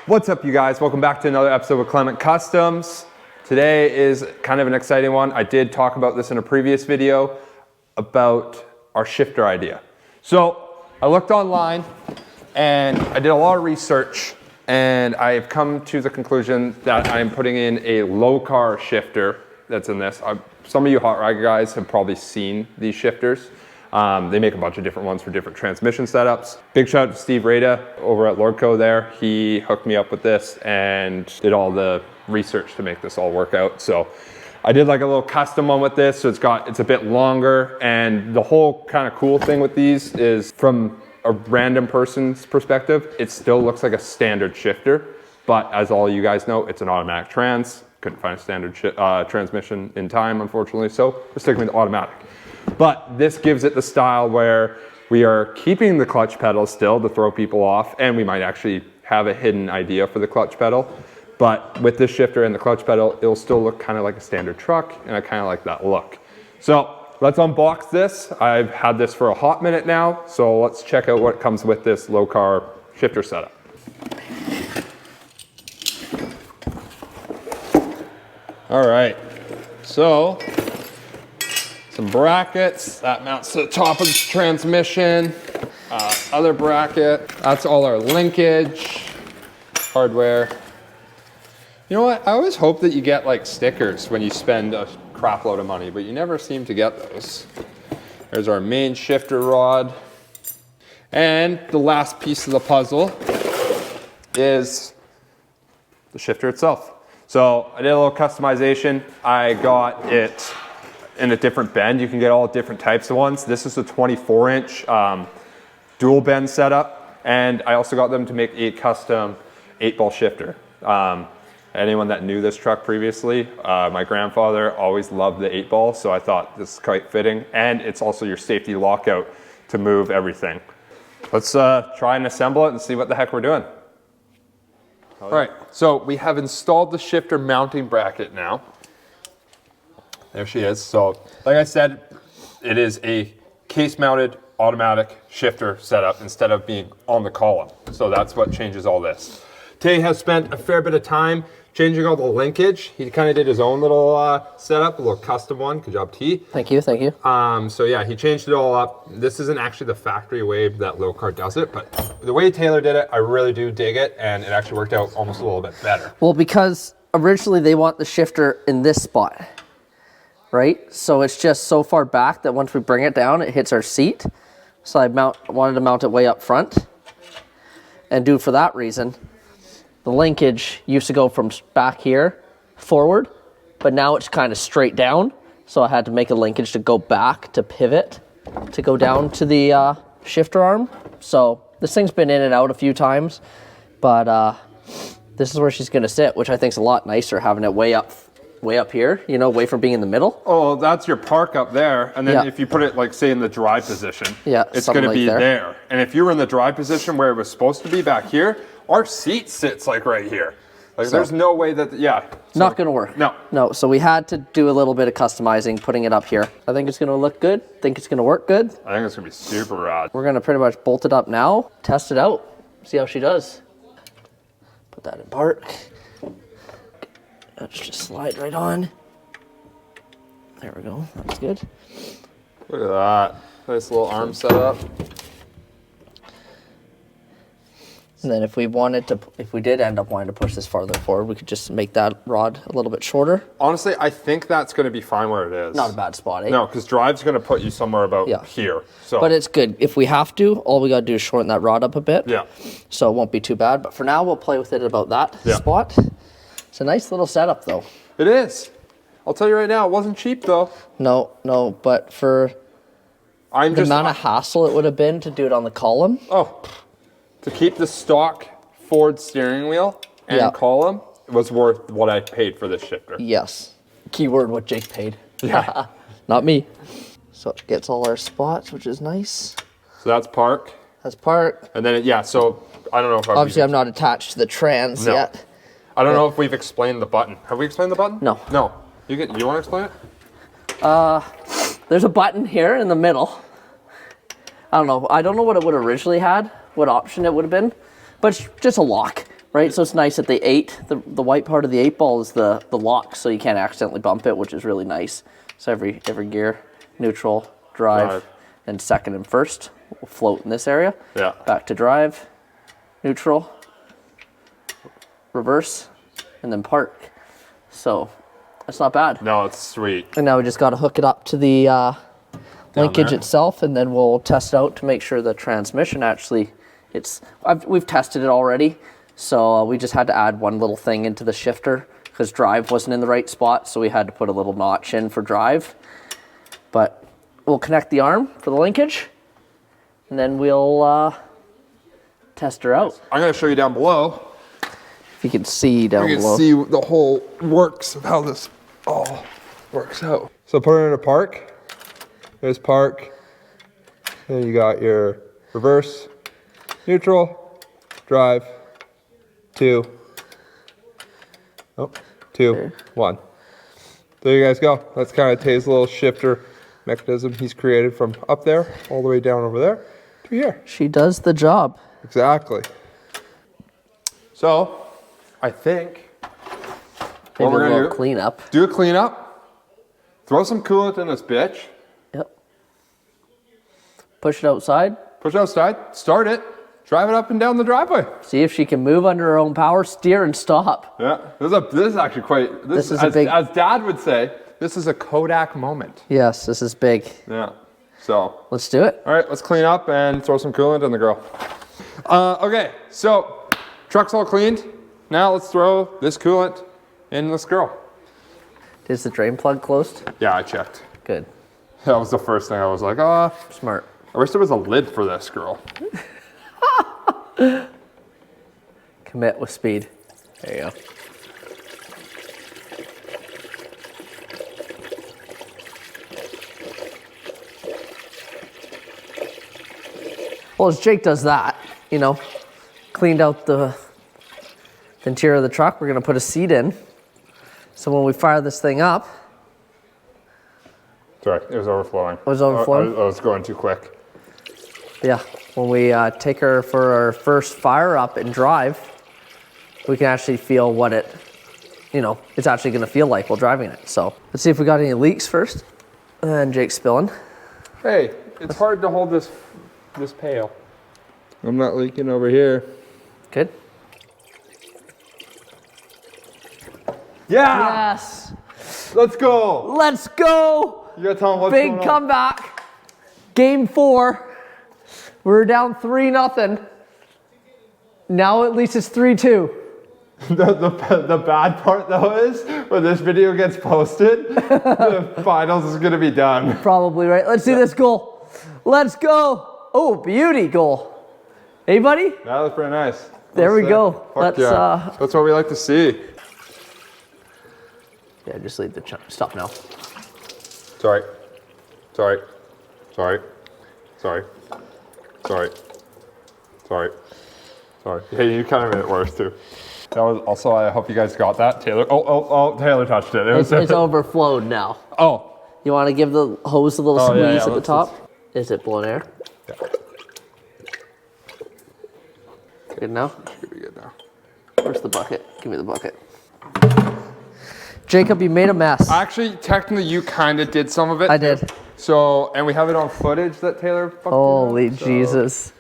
What's up, you guys? Welcome back to another episode of Clement Customs. Today is kind of an exciting one. I did talk about this in a previous video about our shifter idea. So I looked online and I did a lot of research, and I've come to the conclusion that I'm putting in a low car shifter that's in this. Some of you hot rod guys have probably seen these shifters. They make a bunch of different ones for different transmission setups. Big shout out to Steve Rada over at Lordco there. He hooked me up with this and did all the research to make this all work out. So I did like a little custom one with this. So it's a bit longer, and the whole kind of cool thing with these is from a random person's perspective, it still looks like a standard shifter, but as all you guys know, it's an automatic trans. Couldn't find a standard transmission in time, unfortunately, so we're sticking with automatic. But this gives it the style where we are keeping the clutch pedal still to throw people off, and we might actually have a hidden idea for the clutch pedal. But with this shifter and the clutch pedal, it'll still look kind of like a standard truck, and I kind of like that look. So let's unbox this. I've had this for a hot minute now, so let's check out what comes with this low car shifter setup. All right, so some brackets that mounts to the top of the transmission. Other bracket, that's all our linkage, hardware. You know what, I always hope that you get like stickers when you spend a crap load of money, but you never seem to get those. There's our main shifter rod. And the last piece of the puzzle is the shifter itself. So I did a little customization. I got it in a different bend. You can get all different types of ones. This is a 24-inch dual bend setup, and I also got them to make a custom 8-ball shifter. Anyone that knew this truck previously, my grandfather always loved the 8-ball, so I thought this is quite fitting, and it's also your safety lockout to move everything. Let's try and assemble it and see what the heck we're doing. All right, so we have installed the shifter mounting bracket now. There she is. So, like I said, it is a case-mounted automatic shifter setup instead of being on the column. So that's what changes all this. Tay has spent a fair bit of time changing all the linkage. He kind of did his own little setup, a little custom one. Good job, T. Thank you, thank you. So yeah, he changed it all up. This isn't actually the factory way that low car does it, but the way Taylor did it, I really do dig it, and it actually worked out almost a little bit better. Well, because originally they want the shifter in this spot, right? So it's just so far back that once we bring it down, it hits our seat. So I wanted to mount it way up front. And do for that reason, the linkage used to go from back here forward, but now it's kind of straight down. So I had to make a linkage to go back to pivot to go down to the shifter arm. So this thing's been in and out a few times, but this is where she's gonna sit, which I think is a lot nicer having it way up here, you know, away from being in the middle. Oh, that's your park up there. And then if you put it, like, say, in the drive position, it's going to be there. And if you were in the drive position where it was supposed to be back here, our seat sits, like, right here. Like, so, there's no way that, not going to work. No, so we had to do a little bit of customizing, putting it up here. I think it's going to look good. I think it's going to work good. I think it's going to be super rad. We're going to pretty much bolt it up now, test it out, see how she does. Put that in park. Let's just slide right on. There we go, that's good. Look at that, nice little arm setup. And then if we did end up wanting to push this farther forward, we could just make that rod a little bit shorter. Honestly, I think that's going to be fine where it is. Not a bad spot, eh? No, because drive's going to put you somewhere about here. So. But it's good. If we have to, all we got to do is shorten that rod up a bit. Yeah. So it won't be too bad. But for now, we'll play with it about that spot. It's a nice little setup, though. It is. I'll tell you right now, it wasn't cheap, though. No, but for the amount of hassle it would have been to do it on the column. Oh, to keep the stock Ford steering wheel and column, it was worth what I paid for this shifter. Yes. Keyword, what Jake paid. Yeah. Not me. So it gets all our spots, which is nice. So that's park. That's park. And then, so I don't know if obviously I'm not attached to the trans yet. I don't know if we've explained the button. Have we explained the button? No. No. You want to explain it? There's a button here in the middle. I don't know. I don't know what it would have originally had, what option it would have been, but it's just a lock. right? So it's nice that the white part of the 8-ball is the lock, so you can't accidentally bump it, which is really nice. So every gear, neutral, drive, and second and first will float in this area. Yeah. Back to drive, neutral, reverse, and then park. So that's not bad. No, it's sweet. And now we just got to hook it up to the linkage there. itself, and then we'll test it out to make sure the transmission actually, we've tested it already. So we just had to add one little thing into the shifter because drive wasn't in the right spot. So we had to put a little notch in for drive. But we'll connect the arm for the linkage, and then we'll test her out. I'm going to show you down below. If you can see down You can below. see the whole works of how this all works out. So put her in a park. There's park. Then you got your reverse, neutral, drive, 2. Oh, 2, 1. There you guys go. That's kind of Tay's little shifter mechanism he's created from up there all the way down over there to here. She does the job. Exactly. So, I think Maybe we're a gonna little cleanup. do a cleanup, throw some coolant in this bitch, Yep. Push it outside. push it outside, start it, drive it up and down the driveway. See if she can move under her own power, steer and stop. Yeah, this is actually quite. This is as, a big- as Dad would say, this is a Kodak moment. Yes, this is big. Yeah. So, Let's do it. all right, let's clean up and throw some coolant in the girl. Okay, so truck's all cleaned. Now let's throw this coolant in this girl. Is the drain plug closed? Yeah, I checked. Good. That was the first thing I was like, oh, Smart. I wish there was a lid for this girl. Commit with speed. There you go. Well, as Jake does that, you know, cleaned out the interior of the truck, we're going to put a seat in. So when we fire this thing up, Sorry, it was overflowing. It was overflowing? I was going too quick. yeah, when we take her for our first fire up and drive, we can actually feel what it, you know, it's actually going to feel like while driving it. So let's see if we got any leaks first. And Jake's spilling. Hey, it's hard to hold this pail. I'm not leaking over here. Good. Yeah! Yes. Let's go! Let's go. You gotta tell them what's Big going on. comeback. Game 4. We're down 3-0. Now at least it's 3-2. The bad part though is when this video gets posted, the finals is gonna be done. Probably right. Let's see this goal. Let's go. Oh, beauty goal. Hey, buddy? That was pretty nice. There we That's go. sick. Fuck Let's, yeah. That's what we like to see. Yeah, just leave the stop now. Sorry. Sorry. Sorry. Sorry. Sorry. Sorry. Sorry. Hey, you kind of made it worse too. That was also, I hope you guys got that. Taylor. Oh, Taylor touched it. It's overflowed now. Oh. You want to give the hose a little Oh, squeeze yeah, at the let's- top? Is it blowing air? Yeah. Good now? Should be good now. Where's the bucket? Give me the bucket. Jacob, you made a mess. Actually, technically, you kind of did some of it. I did. So, and we have it on footage that Taylor fucked it up, Holy so- Jesus.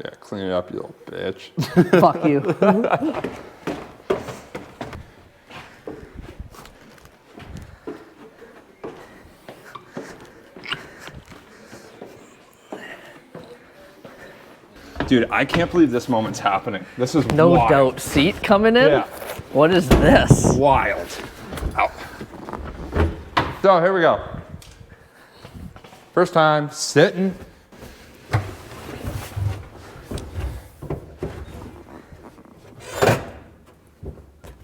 Yeah, clean it up, you little bitch. Fuck you. Dude, I can't believe this moment's happening. This is No wild. doubt seat coming in? Yeah. What is this? Wild. Ow. So here we go. First time sitting.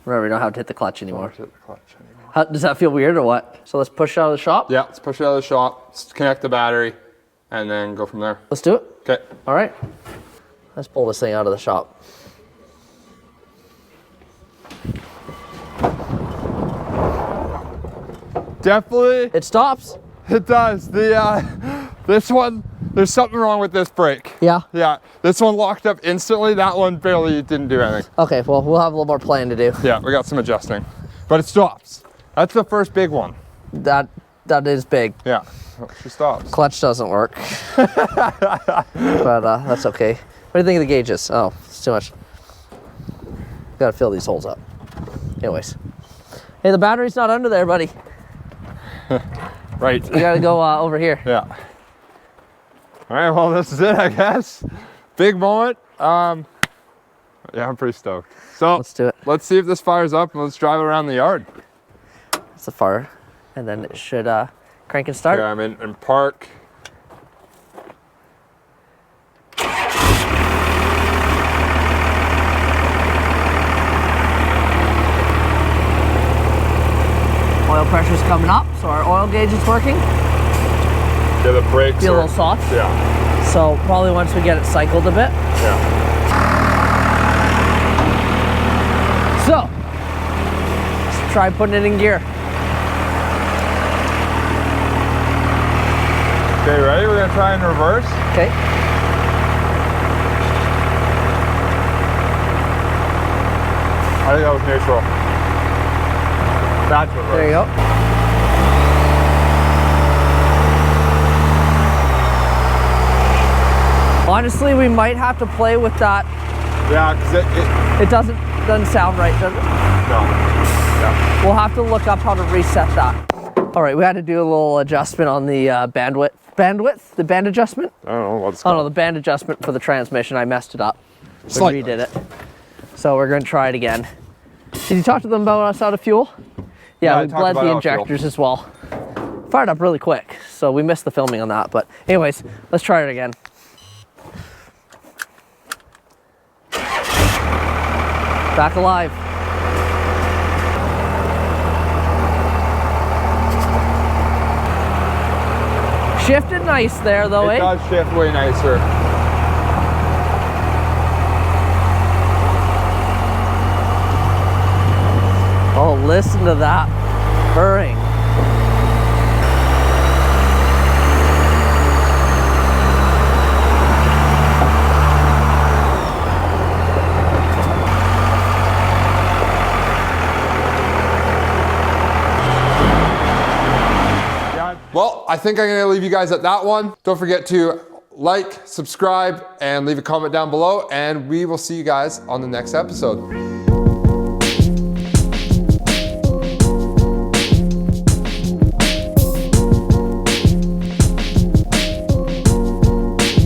Remember, you don't have to hit the clutch anymore. Hit the clutch anymore. Does that feel weird or what? So let's push it out of the shop? Yeah, let's push it out of the shop, let's connect the battery, and then go from there. Let's do it. Okay. All right. Let's pull this thing out of the shop. Definitely, It stops. it does. The This one, there's something wrong with this brake. Yeah? Yeah, this one locked up instantly. That one barely didn't do anything. Okay, well, we'll have a little more plan to do. Yeah, we got some adjusting, but it stops. That's the first big one. That is big. Yeah, she stops. Clutch doesn't work. But that's okay. What do you think of the gauges? Oh, it's too much. Gotta fill these holes up. Anyways. Hey, the battery's not under there, buddy. Right. We gotta go over here. Yeah. All right, well, this is it, I guess. Big moment. Yeah, I'm pretty stoked. So Let's do it. let's see if this fires up and let's drive around the yard. It's the fire. And then it should crank and start. Yeah, I'm in park. Oil pressure's coming up, so our oil gauge is working. Yeah, the brakes Feel a are, little soft. Yeah, So probably once we get it cycled a bit. yeah. So, let's try putting it in gear. Okay, ready? We're gonna try in reverse. Okay. I think that was neutral. That's reverse. There you go. Honestly, we might have to play with that. Yeah, because It doesn't sound right, does it? no. Yeah. We'll have to look up how to reset that. All right, we had to do a little adjustment on the bandwidth. The band adjustment? I don't know what's Oh called. no, the band adjustment for the transmission. I messed it up. We Slightly. redid it. So we're gonna try it again. Did you talk to them about us out of fuel? Yeah, I we talked bled about the out of fuel. injectors as well. Fired up really quick, so we missed the filming on that. But anyways, let's try it again. Back alive. Shifted nice there though, It eh? does shift way nicer. Oh, listen to that purring. Well, I think I'm gonna leave you guys at that one. Don't forget to like, subscribe, and leave a comment down below, and we will see you guys on the next episode.